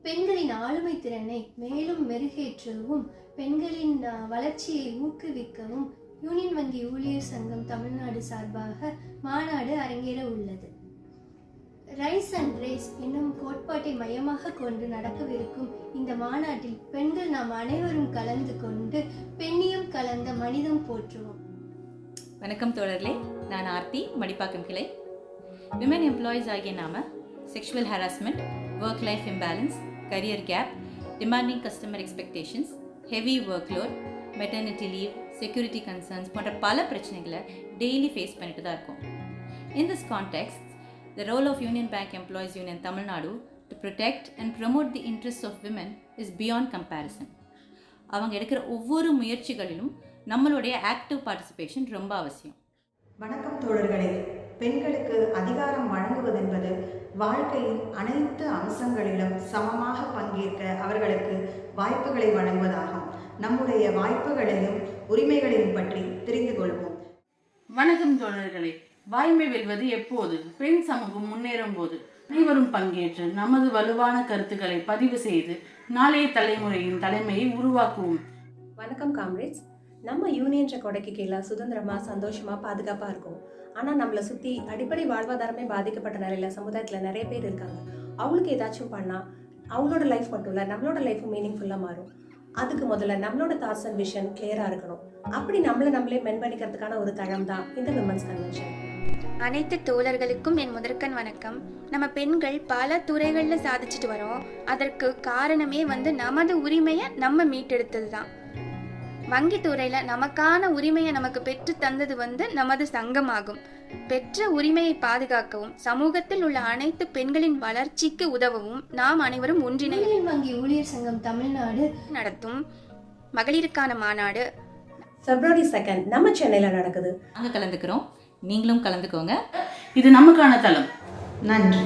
பெண்களின் ஆளுமை திறனை மேலும் மெருகேற்றவும் பெண்களின் வளர்ச்சியை ஊக்குவிக்கவும் யூனியன் வங்கி ஊழியர் சங்கம் தமிழ்நாடு சார்பாக மாநாடு அரங்கேற உள்ளது. ரைஸ் அண்ட் ரேஸ் என்னும் கோட்பாட்டை மையமாக கொண்டு நடக்கவிருக்கும் இந்த மாநாட்டில் பெண்கள் நாம் அனைவரும் கலந்து கொண்டு பெண்ணியம் கலந்த மனிதம் போற்றுவோம். வணக்கம் தோழர்களே, நான் ஆர்த்தி, மடிப்பாக்கம் கிளை. விமன் எம்ப்ளாயீஸ் ஆகிய நாம sexual harassment, work life imbalance, career gap, demanding customer expectations, heavy work load, maternity leave, security concerns போன்ற பல பிரச்சனைகளை டெய்லி ஃபேஸ் பண்ணிட்டு தான் இருக்கோம். In this context, the role of Union Bank Employees Union Tamil Nadu to protect and promote the interests of women is beyond comparison. அவங்க எடுக்கிற ஒவ்வொரு முயற்சிகளிலும் நம்மளுடைய ஆக்டிவ் பார்ட்டிசிபேஷன் ரொம்ப அவசியம். வணக்கம் தோழர்களே, பெண்களுக்கு அதிகாரம் வழங்குவதென்பது வாழ்க்கையின் அனைத்து அம்சங்களிலும் சமமாக பங்கேற்க அவர்களுக்கு வாய்ப்புகளை வழங்குவதாகும். நம்முடைய வாய்ப்புகளையும் உரிமைகளையும் பற்றி தெரிந்து கொள்வோம். வணக்கம் தோழர்களே, வாய்மை வெல்வது எப்போது? பெண் சமூகம் முன்னேறும் போது. அனைவரும் பங்கேற்று நமது வலுவான கருத்துக்களை பதிவு செய்து நாளைய தலைமுறையின் தலைமையை உருவாக்குவோம். வணக்கம் காம்ரேட்ஸ். நம்ம யூனியன்ற கொடைக்கு கீழே சுதந்திரமாக சந்தோஷமாக பாதுகாப்பாக இருக்கும். ஆனால் நம்மளை சுற்றி அடிப்படை வாழ்வாதாரமே பாதிக்கப்பட்ட நிலையில் சமுதாயத்தில் நிறைய பேர் இருக்காங்க. அவங்களுக்கு ஏதாச்சும் பண்ணால் அவங்களோட லைஃப் மட்டும் இல்லை, நம்மளோட லைஃப்பும் மீனிங்ஃபுல்லாக மாறும். அதுக்கு முதல்ல நம்மளோட தாட்ஸ் அண்ட் விஷன் கிளியராக இருக்கணும். அப்படி நம்மளே மேம்படுத்துறதுக்கான ஒரு தளம் தான் இந்த விமன்ஸ் கன்வென்ஷன். அனைத்து தோழர்களுக்கும் என் முதற்கண் வணக்கம். நம்ம பெண்கள் பல துறைகளில் சாதிச்சுட்டு வரோம். அதற்கு காரணமே நமது உரிமையை நம்ம மீட்டெடுத்தது தான். வங்கி துறையில் நமக்கான உரிமையை நமக்கு பெற்று தந்தது நமது சங்கமாகும். பெற்ற உரிமையை பாதுகாக்கவும் சமூகத்தில் உள்ள அனைத்து பெண்களின் வளர்ச்சிக்கு உதவவும் நாம் அனைவரும் ஒன்றிணைந்து யூனியன் வங்கி ஊழியர் சங்கம் தமிழ்நாடு நடத்தும் மகளிருக்கான மாநாடு February 2 நம்ம சென்னையில் நடக்குது. நாங்கள் கலந்துக்கிறோம், நீங்களும் கலந்துக்கோங்க. இது நமக்கான தளம். நன்றி.